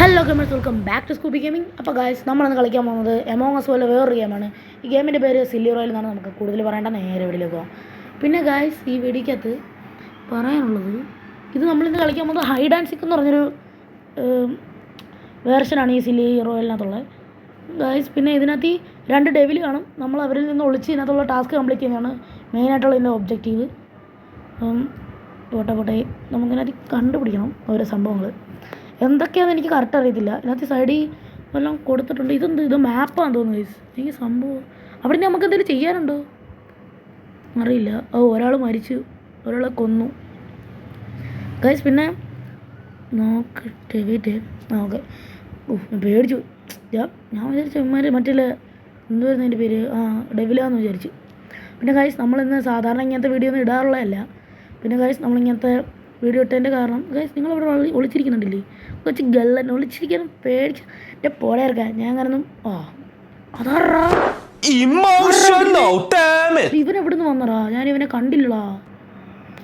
Hello gamers, welcome back to Scooby gaming. അപ്പോൾ guys, നമ്മളന്ന് കളിക്കാൻ പോകുന്നത് എമോങ് അസ് പോലെ വേറൊരു ഗെയിമാണ്. ഈ ഗെയിമിൻ്റെ പേര് സില്ലി റോയൽ എന്നാണ്. നമുക്ക് കൂടുതൽ പറയേണ്ട, നേരെ വീഡിയോയിലേക്ക് പോകാം. പിന്നെ ഗായ്സ്, ഈ വീഡിയോക്കകത്ത് പറയാനുള്ളത്, ഇത് നമ്മളിന്ന് കളിക്കാൻ പോകുന്നത് ഹൈഡ് ആൻഡ് സീക്ക് എന്ന് പറഞ്ഞൊരു വേർഷനാണ് ഈ സില്ലി റോയലിനകത്തുള്ളത് ഗായ്സ്. പിന്നെ ഇതിനകത്ത് ഈ 2 ഡെവിൽ കാണും. നമ്മൾ അവരിൽ നിന്ന് ഒളിച്ച് ഇതിനകത്തുള്ള ടാസ്ക് കംപ്ലീറ്റ് ചെയ്യുന്നതാണ് മെയിനായിട്ടുള്ള ഇതിൻ്റെ ഒബ്ജക്റ്റീവ്. പോട്ടെ നമുക്കിതിനകത്ത് കണ്ടുപിടിക്കണം ഓരോ സംഭവങ്ങൾ. എന്തൊക്കെയാണെന്ന് എനിക്ക് കറക്റ്റ് അറിയത്തില്ല. ഇതിനകത്ത് സൈഡിൽ എല്ലാം കൊടുത്തിട്ടുണ്ട്. ഇത് മാപ്പാന്ന് തോന്നുന്നു ഗൈസ്. എനിക്ക് സംഭവം അവിടെ നമുക്ക് എന്തെങ്കിലും ചെയ്യാനുണ്ടോ അറിയില്ല. ഒരാൾ മരിച്ചു, ഒരാളെ കൊന്നു ഗൈസ്. പിന്നെ നോക്കട്ടെ, വെയിറ്റ്. ഓക്കെ. പേടിച്ചു. ഞാൻ വിചാരിച്ചു ഇവന്മാർ മറ്റുള്ള എന്തുവായിരുന്നു അതിൻ്റെ പേര്, ഡെവിലാന്ന് വിചാരിച്ചു. പിന്നെ ഗൈസ്, നമ്മളിന്ന് സാധാരണ ഇങ്ങനത്തെ വീഡിയോ ഒന്നും ഇടാറുള്ളതല്ല. പിന്നെ ഗൈസ്, നമ്മളിങ്ങനത്തെ വീഡിയോ ഇട്ടതിൻ്റെ കാരണം ഗൈസ്, നിങ്ങളിവിടെ ഒളിച്ചിരിക്കുന്നുണ്ടല്ലേ, കുറച്ച് ഗള്ളൻ ഒളിച്ചിരിക്കാൻ പേടിച്ച് എൻ്റെ പോടെ ഇറക്കാൻ ഞാൻ കാരണം ഇവനെവിടെ നിന്ന് വന്നടാ, ഞാൻ ഇവനെ കണ്ടില്ലടാ.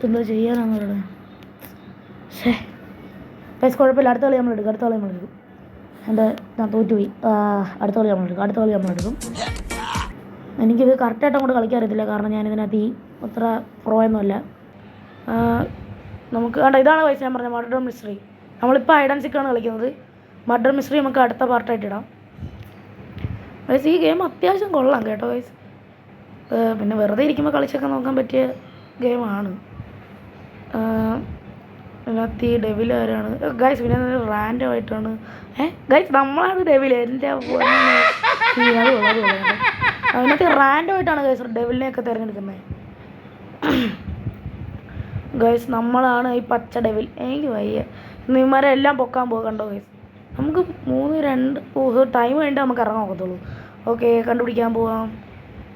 എന്താ ചെയ്യാനാന്ന് പറയണേ. ഗൈസ് കുഴപ്പമില്ല, അടുത്ത കളി നമ്മളെടുക്കും. ഞാൻ തോറ്റുപോയി. അടുത്ത കളി നമ്മളെടുക്കും. എനിക്കിത് കറക്റ്റായിട്ട് അങ്ങോട്ട് കളിക്കാൻ അറിയത്തില്ല, കാരണം ഞാനിതിനകത്ത് അത്ര പ്രോ ഒന്നുമല്ല. നമുക്ക് ഇതാണ് വയസ്സ് ഞാൻ പറഞ്ഞത്, മർഡർ മിസ്റ്ററി. നമ്മളിപ്പോൾ ഹൈഡ് ആൻഡ് സീക്കാണ് കളിക്കുന്നത്. മർഡർ മിസ്റ്ററി നമുക്ക് അടുത്ത പാർട്ടായിട്ട് ഇടാം വയസ്സ്. ഈ ഗെയിം അത്യാവശ്യം കൊള്ളാം കേട്ടോ വയസ്സ്. പിന്നെ വെറുതെ ഇരിക്കുമ്പോൾ കളിച്ചൊക്കെ നോക്കാൻ പറ്റിയ ഗെയിമാണ്. ഇതിനകത്ത് ഈ ഡെവിൽ ആരാണ് ഗൈസ്? പിന്നെ റാൻഡം ആയിട്ടാണ് ഗൈസ്, നമ്മളാണ് ഡെവിൽ. എൻ്റെ അതിനകത്ത് റാൻഡം ആയിട്ടാണ് ഗൈസ് ഡെവിലിനെയൊക്കെ തിരഞ്ഞെടുക്കുന്നത് ഗൈസ്. നമ്മളാണ് ഈ പച്ച ഡെവിൽ. എനിക്ക് വയ്യ, നിമാരെല്ലാം പൊക്കാൻ പോകണ്ടോ ഗൈസ്. നമുക്ക് 3-2 ടൈം വേണ്ടി നമുക്ക് ഇറങ്ങാൻ നോക്കത്തുള്ളൂ. ഓക്കെ, കണ്ടുപിടിക്കാൻ പോവാം.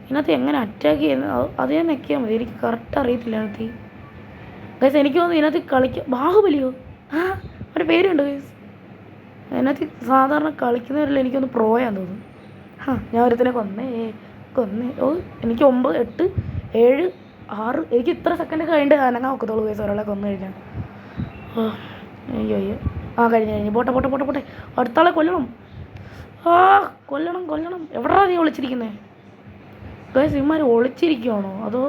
ഇതിനകത്ത് എങ്ങനെ അറ്റാക്ക് ചെയ്യുന്നത് അത് ഞാൻ നെക്കിയാൽ മതി. എനിക്ക് കറക്റ്റ് അറിയത്തില്ല ഇതിനകത്ത് ഗൈസ്. എനിക്ക് തോന്നുന്നു ഇതിനകത്ത് കളിക്കുക ബാഹുബലിയോ ഒരു പേരുണ്ട് ഗൈസ്. അതിനകത്ത് സാധാരണ കളിക്കുന്നവരിൽ എനിക്കൊന്ന് പ്രോയാന്ന് തോന്നുന്നു. ഞാൻ ഒരുത്തിനെ കൊന്നേ. എനിക്ക് 9, 8, 7, 6 എനിക്ക് ഇത്ര സെക്കൻഡ് കഴിഞ്ഞിട്ട് അനങ്ങാൻ നോക്കത്തുള്ളൂ ഗൈസ് ഒരാളെ കൊന്നു കഴിഞ്ഞാൽ. അയ്യോ കഴിഞ്ഞ് പോട്ടെ. അടുത്താളെ കൊല്ലണം. കൊല്ലണം. എവിടെയാ നീ ഒളിച്ചിരിക്കുന്നത് ഗൈസ്? ഇവന്മാർ ഒളിച്ചിരിക്കുകയാണോ അതോ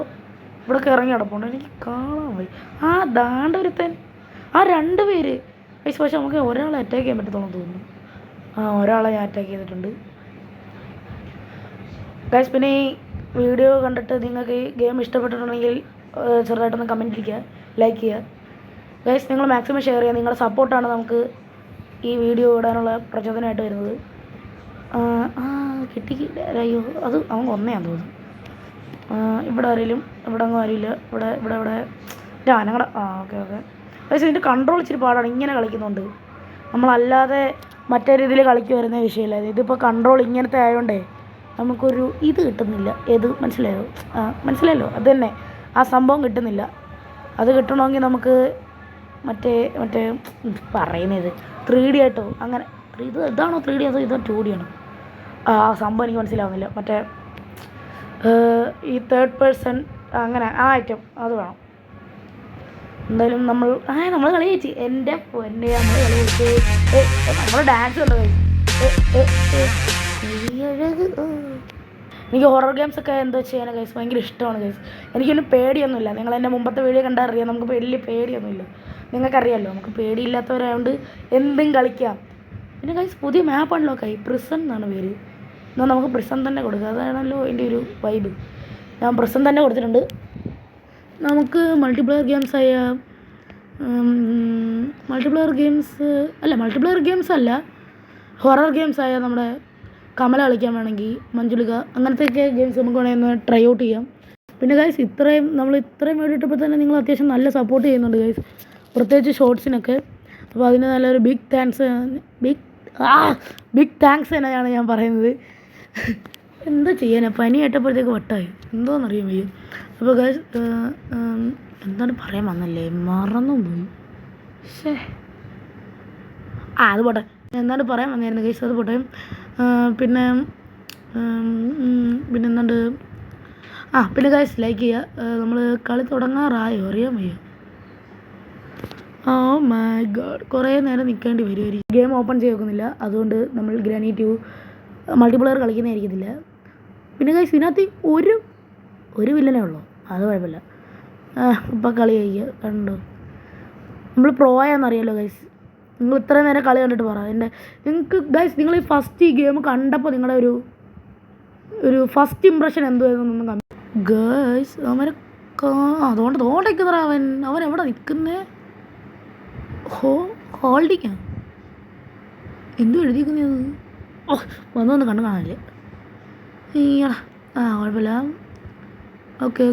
ഇവിടെയൊക്കെ ഇറങ്ങി കിടപ്പുണ്ടോ? എനിക്ക് കാണാൻ പോയി. ദാണ്ട ഒരുത്തൻ. 2 പേര് ഗൈസ്. പക്ഷെ നമുക്ക് ഒരാളെ അറ്റാക്ക് ചെയ്യാൻ പറ്റത്തുള്ളൂ തോന്നുന്നു. ഒരാളെ ഞാൻ അറ്റാക്ക് ചെയ്തിട്ടുണ്ട് ഗൈസ്. പിന്നെ ഈ വീഡിയോ കണ്ടിട്ട് നിങ്ങൾക്ക് ഈ ഗെയിം ഇഷ്ടപ്പെട്ടിട്ടുണ്ടെങ്കിൽ ചെറുതായിട്ടൊന്ന് കമൻറ്റ് ചെയ്യുക, ലൈക്ക് ചെയ്യുക ഗൈസ്. നിങ്ങൾ മാക്സിമം ഷെയർ ചെയ്യുക. നിങ്ങളുടെ സപ്പോർട്ടാണ് നമുക്ക് ഈ വീഡിയോ ഇടാനുള്ള പ്രചോദനമായിട്ട് വരുന്നത്. അയ്യോ, അത് അവൻ കൊന്നയാന്ന് തോന്നുന്നു. ഇവിടെ ആരെങ്കിലും? ഇവിടെ അങ്ങ് ആരില്ല. ഇവിടെ ഞാനങ്ങടെ ഓക്കെ ഗൈസ്. ഇതിൻ്റെ കൺട്രോൾ ഇച്ചിരി പാടാണ് ഇങ്ങനെ കളിക്കുന്നുണ്ട്. നമ്മളല്ലാതെ മറ്റേ രീതിയിൽ കളിക്ക് വരുന്ന വിഷയമില്ല. ഇതിപ്പോൾ കൺട്രോൾ ഇങ്ങനത്തെ ആയതുകൊണ്ടേ നമുക്കൊരു ഇത് കിട്ടുന്നില്ല. മനസ്സിലായല്ലോ? അത് തന്നെ, ആ സംഭവം കിട്ടുന്നില്ല. അത് കിട്ടണമെങ്കിൽ നമുക്ക് മറ്റേ പറയുന്നത് 3D ആയിട്ടോ അങ്ങനെ. ഇതാണോ 3D അതോ ഇതോ 2D ആണോ? ആ സംഭവം എനിക്ക് മനസ്സിലാവുന്നില്ല. മറ്റേ ഈ 3rd person അങ്ങനെ ഐറ്റം അത് വേണം. എന്തായാലും നമ്മൾ കളി ജയിച്ച്. എൻ്റെ പൊന്നെ, നമ്മൾ കളി ജയിച്ച്. നമ്മൾ ഡാൻസ് കണ്ടോ? എനിക്ക് ഹൊറർ ഗെയിംസൊക്കെ എന്താ ചെയ്യാനാണ് ഗൈസ് ഭയങ്കര ഇഷ്ടമാണ് ഗൈസ്. എനിക്കൊന്നും പേടിയൊന്നുമില്ല. നിങ്ങൾ എൻ്റെ മുമ്പത്തെ വീഡിയോ കണ്ടാൽ അറിയാം, നമുക്ക് വലിയ പേടിയൊന്നുമില്ല. നിങ്ങൾക്കറിയാമല്ലോ, നമുക്ക് പേടിയില്ലാത്തവരായതുകൊണ്ട് എന്തും കളിക്കാം. പിന്നെ ഗൈസ്, പുതിയ മാപ്പാണല്ലോ പ്രിസൺ എന്നാണ് പേര്. എന്നാൽ നമുക്ക് പ്രിസൺ തന്നെ കൊടുക്കുക. അതാണല്ലോ എൻ്റെ ഒരു വൈബ്. ഞാൻ പ്രിസൺ തന്നെ കൊടുത്തിട്ടുണ്ട്. നമുക്ക് മൾട്ടിപ്ലെയർ ഗെയിംസ് അല്ല ഹൊറർ ഗെയിംസ് ആയ നമ്മുടെ കമല കളിക്കാൻ വേണമെങ്കിൽ മഞ്ജുളിക, അങ്ങനത്തെയൊക്കെ ഗെയിംസ് നമുക്ക് വേണമെങ്കിൽ ഒന്ന് ട്രൈ ഔട്ട് ചെയ്യാം. പിന്നെ ഗൈസ്, നമ്മൾ ഇത്രയും വീഡിയോ ഇട്ടപ്പോൾ തന്നെ നിങ്ങൾ അത്യാവശ്യം നല്ല സപ്പോർട്ട് ചെയ്യുന്നുണ്ട് ഗൈസ്, പ്രത്യേകിച്ച് ഷോർട്സിനൊക്കെ. അപ്പോൾ അതിന് നല്ലൊരു ബിഗ് താങ്ക്സ് തന്നെയാണ് ഞാൻ പറയുന്നത്. എന്താ ചെയ്യാനാ, പനി ആയിട്ടപ്പോഴത്തേക്ക് വട്ടായി എന്തോന്നറിയാൻ വയ്യ. അപ്പോൾ ഗൈസ്, എന്താണ് പറയാൻ വന്നല്ലേ, മറന്നും പോയി. അത് പോട്ടെ, എന്താണ് പറയാൻ വന്നായിരുന്നു ഗൈസ്, അത് പോട്ടെ. പിന്നെന്തുണ്ട്? പിന്നെ ഗൈസ്, ലൈക്ക് ചെയ്യുക. നമ്മൾ കളി തുടങ്ങാറായോ അറിയാൻ വയ്യ. ഓ മൈ ഗോഡ്, കുറേ നേരം നിൽക്കേണ്ടി വരുമായിരിക്കും. ഗെയിം ഓപ്പൺ ചെയ്ത് വെക്കുന്നില്ല, അതുകൊണ്ട് നമ്മൾ ഗ്രാനി 2 മൾട്ടിപ്ലെയർ കളിക്കുന്നതായിരിക്കത്തില്ല. പിന്നെ ഗൈസ് ഇതിനകത്ത് ഒരു വില്ലനേ ഉള്ളൂ, അത് കുഴപ്പമില്ല. ഇപ്പം കളി കഴിക്കുക കണ്ടോ, നമ്മൾ പ്രോയാന്നറിയാലോ ഗൈസ്. നിങ്ങൾ ഇത്രയും നേരം കളി കണ്ടിട്ട് പറ നിങ്ങൾക്ക് ഗൈസ്, നിങ്ങൾ ഈ ഫസ്റ്റ് ഈ ഗെയിം കണ്ടപ്പോൾ നിങ്ങളുടെ ഒരു ഫസ്റ്റ് ഇമ്പ്രഷൻ എന്തുവായിരുന്നു ഗൈസ്? അവനെ അതുകൊണ്ട് തോണ്ടിക്കുന്നറ അവൻ എവിടെ നിൽക്കുന്നേ? ഹോൾഡിങ്ങാ എന്തു എഴുതിയിരിക്കുന്നത്? ഓ വന്നു കണ്ടു കാണാനില്ല. കുഴപ്പമില്ല. Okay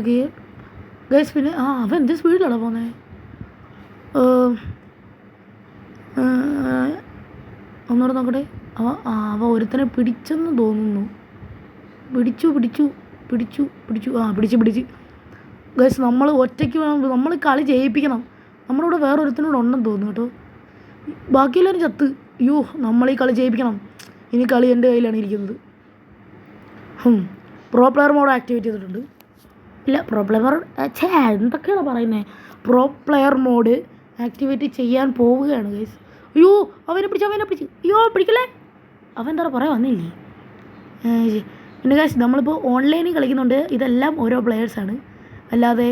guys. പിന്നെ അവൻ എന്ത് സ്പീഡിലാണോ പോകുന്നത്? ഒന്നുകൂടെ നോക്കട്ടെ. അവ ഒരുത്തനെ പിടിച്ചെന്ന് തോന്നുന്നു. പിടിച്ചു ഗൈസ്. നമ്മൾ ഒറ്റയ്ക്ക് വേണം, നമ്മൾ കളി ജയിപ്പിക്കണം. നമ്മുടെ കൂടെ വേറൊരുത്തനോട് ഉണ്ടെന്ന് തോന്നുന്നു കേട്ടോ. ബാക്കിയെല്ലാവരും ചത്ത്. അയ്യോ, നമ്മൾ ഈ കളി ജയിപ്പിക്കണം. ഇനി കളി എൻ്റെ കയ്യിലാണ് ഇരിക്കുന്നത്. പ്രോ പ്ലെയർ മോഡ് ആക്ടിവേറ്റ് ചെയ്തിട്ടുണ്ട്. ഇല്ല, പ്രോ പ്ലെയർ എന്തൊക്കെയാണ് പറയുന്നത്? പ്രോ പ്ലെയർ മോഡ് ആക്ടിവേറ്റ് ചെയ്യാൻ പോവുകയാണ് ഗൈസ്. അയ്യോ, അവനെ പിടിച്ചു. അയ്യോ പിടിക്കല്ലേ, അവൻ എന്താ പറയാൻ വന്നില്ലേ? പിന്നെ ഗൈസ്, നമ്മളിപ്പോൾ ഓൺലൈനിൽ കളിക്കുന്നുണ്ട്. ഇതെല്ലാം ഓരോ പ്ലെയേഴ്സാണ്, അല്ലാതെ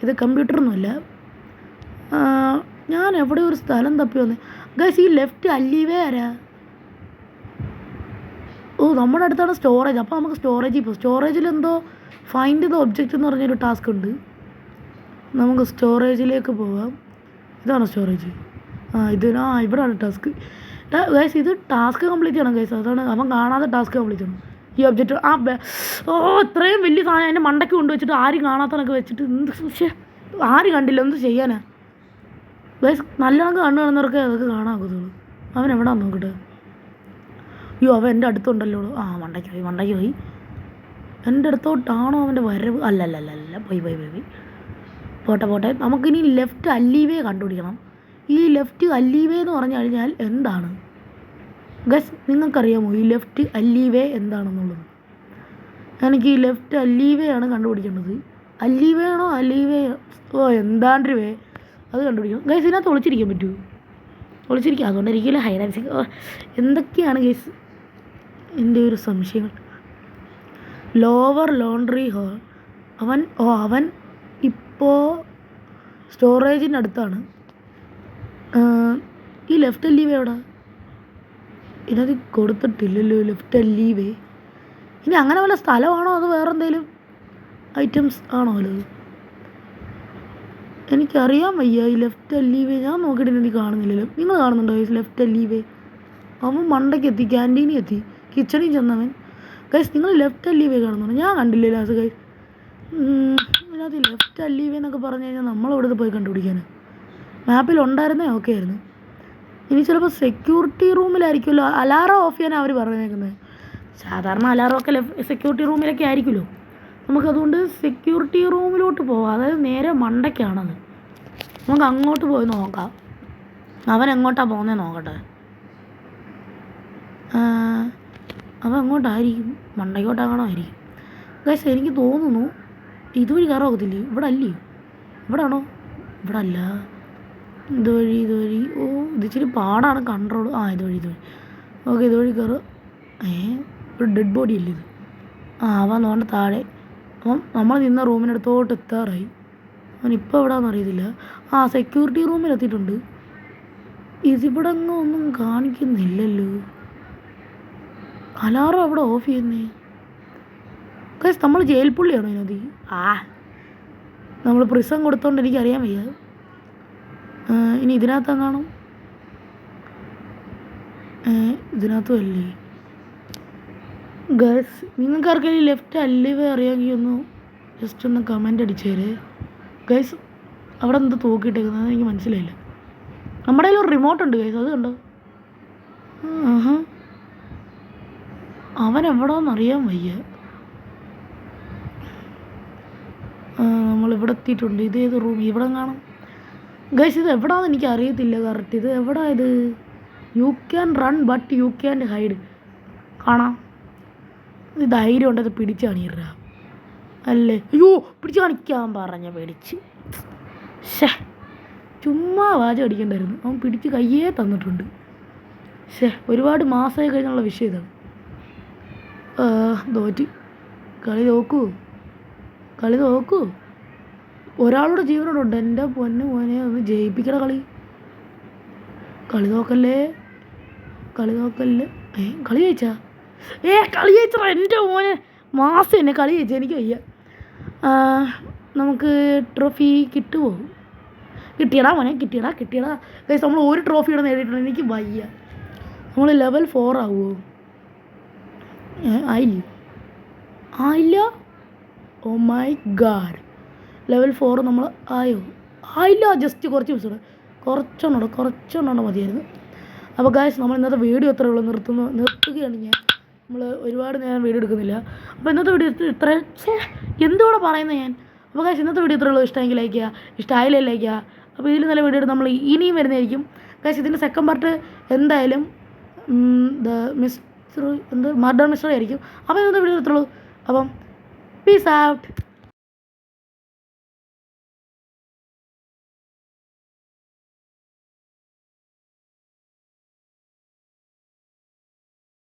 ഇത് കമ്പ്യൂട്ടറൊന്നുമല്ല. ഞാൻ എവിടെ ഒരു സ്ഥലം തപ്പി വന്നേ ഗൈസ്. ഈ ലെഫ്റ്റ് അല്ലീവേ ആരാ? ഓ, നമ്മുടെ അടുത്താണ് സ്റ്റോറേജ്. അപ്പോൾ നമുക്ക് സ്റ്റോറേജിൽ എന്തോ ഫൈൻഡ് ദ ഒബ്ജക്റ്റ് എന്ന് പറഞ്ഞൊരു ടാസ്ക് ഉണ്ട്. നമുക്ക് സ്റ്റോറേജിലേക്ക് പോവാം. ഇതാണ് സ്റ്റോറേജ്. ഇവിടെയാണ് ടാസ്ക് ഗൈസ്. ഇത് ടാസ്ക് കംപ്ലീറ്റ് ചെയ്യണം ഗൈസ്. അതാണ് അവൻ കാണാതെ ടാസ്ക് കംപ്ലീറ്റ് ചെയ്യണം. ഈ ഒബ്ജക്റ്റ് ഇത്രയും വലിയ സാധനം അതിൻ്റെ മണ്ടയ്ക്ക് കൊണ്ടുവച്ചിട്ട് ആരും കാണാത്തവനൊക്കെ വെച്ചിട്ട് പക്ഷേ ആരും കണ്ടില്ല, എന്ത് ചെയ്യാനാ ഗൈസ്? നല്ലോണം കണ്ണു കാണുന്നവർക്ക് അതൊക്കെ കാണാക്കത്തുള്ളൂ. അവൻ എവിടെയാന്ന് നോക്കട്ടെ. അയ്യോ, അവൻ എൻ്റെ അടുത്തുണ്ടല്ലോ. മണ്ടയ്ക്ക് പോയി. എൻ്റെ അടുത്തോട്ടാണോ അവൻ്റെ വരവ്? അല്ല പോയി. പോട്ടെ. നമുക്കിനി ലെഫ്റ്റ് അല്ലീവേ കണ്ടുപിടിക്കണം. ഈ ലെഫ്റ്റ് അല്ലീവേ എന്ന് പറഞ്ഞു കഴിഞ്ഞാൽ എന്താണ് ഗസ്? നിങ്ങൾക്കറിയാമോ ഈ ലെഫ്റ്റ് അല്ലീവേ എന്താണെന്നുള്ളത്? എനിക്ക് ഈ ലെഫ്റ്റ് അല്ലീവേ ആണ് കണ്ടുപിടിക്കേണ്ടത്. അല്ലീവേയാണോ എന്താണ്ട് വേ അത് കണ്ടുപിടിക്കണം ഗൈസ്. ഇതിനകത്ത് ഒളിച്ചിരിക്കാൻ പറ്റുമോ? അതുകൊണ്ടായിരിക്കില്ല ഹൈഡ് ആൻഡ് സീക്ക്. എന്തൊക്കെയാണ് ഗൈസ് എൻ്റെ ഒരു സംശയങ്ങൾ. Lower laundry hole. അവൻ ഇപ്പോൾ സ്റ്റോറേജിൻ്റെ അടുത്താണ്. ഈ ലെഫ്റ്റ് അല്ലീവേ എവിടെ? ഇതിനകത്ത് കൊടുത്തിട്ടില്ലല്ലോ ലെഫ്റ്റ് അല്ലീവേ. ഇനി അങ്ങനെ വല്ല സ്ഥലമാണോ അത് വേറെ എന്തെങ്കിലും ഐറ്റംസ് ആണോ അത്? എനിക്കറിയാൻ വയ്യ. ഈ ലെഫ്റ്റ് അല്ലീവേ ഞാൻ നോക്കിയിട്ട് എനിക്ക് കാണുന്നില്ലല്ലോ. നിങ്ങൾ കാണുന്നുണ്ടോ ഈ ലെഫ്റ്റ് അല്ലീവേ? അവൻ മണ്ടയ്ക്ക് എത്തി, ക്യാൻറ്റീനിൽ എത്തി, കിച്ചണിൽ ചെന്നവൻ. ഗൈസ്, നിങ്ങൾ ലെഫ്റ്റ് അല്ലീവേ കാണുന്നുണ്ടോ? ഞാൻ കണ്ടില്ല ലാസ്റ്റ് ഗൈസ്. അതിനകത്ത് ലെഫ്റ്റ് അല്ലീവേ എന്നൊക്കെ പറഞ്ഞു കഴിഞ്ഞാൽ നമ്മളിവിടുന്ന് പോയി കണ്ടുപിടിക്കാൻ മാപ്പിൽ ഉണ്ടായിരുന്നേ ഓക്കെ ആയിരുന്നു. ഇനി ചിലപ്പോൾ സെക്യൂരിറ്റി റൂമിലായിരിക്കുമല്ലോ. അലാറം ഓഫ് ചെയ്യാൻ അവർ പറഞ്ഞേക്കുന്നത്. സാധാരണ അലാറമൊക്കെ സെക്യൂരിറ്റി റൂമിലൊക്കെ ആയിരിക്കുമല്ലോ. നമുക്കതുകൊണ്ട് സെക്യൂരിറ്റി റൂമിലോട്ട് പോകാം. അതായത് നേരെ മണ്ടയ്ക്കാണത്. നമുക്ക് അങ്ങോട്ട് പോയി നോക്കാം. അവൻ എങ്ങോട്ടാണ് പോകുന്നത് നോക്കട്ടെ. അവൻ എങ്ങോട്ടായിരിക്കും? മണ്ടയ്ക്കോട്ടാകണോ ആയിരിക്കും ഗൈസ്. എനിക്ക് തോന്നുന്നു ഇതുവഴി കയറാകത്തില്ലേ? ഇവിടെ അല്ലേ? ഇവിടെ ആണോ? ഇവിടെ അല്ല. ഇതുവഴി. ഇത് ഇച്ചിരി പാടാണ് കൺട്രോൾ. ഇതുവഴി. ഓക്കെ, ഇതുവഴി കയറുക. ഒരു ഡെഡ് ബോഡി അല്ലേ ഇത്? അവൻ നോണ്ട താഴെ. അപ്പം നമ്മൾ നിന്ന റൂമിനടുത്തോട്ട് എത്താറായി. അവൻ ഇപ്പോൾ എവിടെയാണെന്ന് അറിയത്തില്ല. സെക്യൂരിറ്റി റൂമിലെത്തിയിട്ടുണ്ട്. ഇതിവിടെ ഒന്നും കാണിക്കുന്നില്ലല്ലോ. അലാറം അവിടെ ഓഫ് ചെയ്യുന്നേ ഗൈസ്. നമ്മൾ ജയിൽ പുള്ളിയാണോ ഇതിനകത്ത്? നമ്മൾ പ്രിസം കൊടുത്തോണ്ട് എനിക്കറിയാൻ വയ്യ. ഇനി ഇതിനകത്തെങ്ങാണോ? ഇതിനകത്തും അല്ലേ ഗൈസ്? നിങ്ങൾക്ക് ആർക്കെങ്കിലും ലെഫ്റ്റ് അല്ലീവേ അറിയാമെങ്കിൽ ഒന്ന് ജസ്റ്റ് ഒന്ന് കമൻ്റ് അടിച്ചേര് ഗൈസ്. അവിടെ എന്താ തൂക്കിയിട്ടേക്കുന്നത് എനിക്ക് മനസ്സിലായില്ല. നമ്മുടെ കയ്യിൽ ഒരു റിമോട്ട് ഉണ്ട് ഗൈസ്, അത് കണ്ടോ? അവൻ എവിടെയെന്ന് അറിയാൻ വയ്യ. നമ്മളിവിടെ എത്തിയിട്ടുണ്ട്. ഇതേത് റൂം? ഇവിടെ കാണാം ഗൈസ്. ഇത് എവിടെയാണെന്ന് എനിക്ക് അറിയത്തില്ല കറക്റ്റ്. ഇത് എവിടെ? ഇത് you can run but you can hide കാണാം. ഇത് ധൈര്യം ഉണ്ടത് പിടിച്ച് കാണിയിട അല്ലേ? അയ്യോ, പിടിച്ച് കാണിക്കാൻ പറഞ്ഞ പേടിച്ച്. ചുമ്മാ വാചം അടിക്കണ്ടായിരുന്നു. അവൻ പിടിച്ച് കയ്യേ തന്നിട്ടുണ്ട്. ഒരുപാട് മാസമായി കഴിഞ്ഞുള്ള വിഷയം ഇതാണ്. തോറ്റി. കളി നോക്കൂ. ഒരാളുടെ ജീവനോടുണ്ട്. എൻ്റെ മോനെ ഒന്ന് ജയിപ്പിക്കണ കളി നോക്കല്ലേ. കളി ജയിച്ചാ കളി ജയിച്ചാ എൻ്റെ മോനെ മാസം എന്നെ കളി ജയിച്ചാൽ എനിക്ക് വയ്യ. നമുക്ക് ട്രോഫി കിട്ടുമോ? കിട്ടിയടാ മോനെ, കിട്ടിയടാ. ഗൈസ്, നമ്മൾ ഒരു ട്രോഫിയുടെ നേടിയിട്ടുണ്ട്. എനിക്ക് വയ്യ. നമ്മൾ ലെവൽ 4 ആവുമോ? ആയില്ല. ഓ മൈ ഗാഡ്, ലെവൽ 4 നമ്മൾ ആയില്ല. ജസ്റ്റ് കുറച്ച് ദിവസം കുറച്ചെണ്ണം മതിയായിരുന്നു. അപ്പോൾ ഗൈസ്, നമ്മൾ ഇന്നത്തെ വീഡിയോ ഇത്രയേ ഉള്ളൂ. നിർത്തുകയാണ് ഞാൻ. നമ്മൾ ഒരുപാട് നേരം വീഡിയോ എടുക്കുന്നില്ല. അപ്പോൾ ഇന്നത്തെ വീഡിയോ ഇത്ര എന്തുകൂടെ പറയുന്നത് ഞാൻ. അപ്പോൾ ഗൈസ്, ഇന്നത്തെ വീഡിയോ ഇത്രയേ ഉള്ളൂ. ഇഷ്ടമെങ്കിൽ ലൈക്ക് ചെയ്യുക, ഇഷ്ടമായില്ലേ ലൈക്ക് ചെയ്യുക. അപ്പോൾ ഇതിൽ നല്ല വീഡിയോ നമ്മൾ ഇനിയും വരുന്നതായിരിക്കും ഗൈസ്. ഇതിൻ്റെ സെക്കൻഡ് പാർട്ട് എന്തായാലും മർഡർ മിസ്റ്ററി ആയിരിക്കും. അപ്പോൾ ഇന്നത്തെ വീഡിയോ ഇത്രയേ ഉള്ളൂ. അപ്പം പീസ് ഔട്ട്.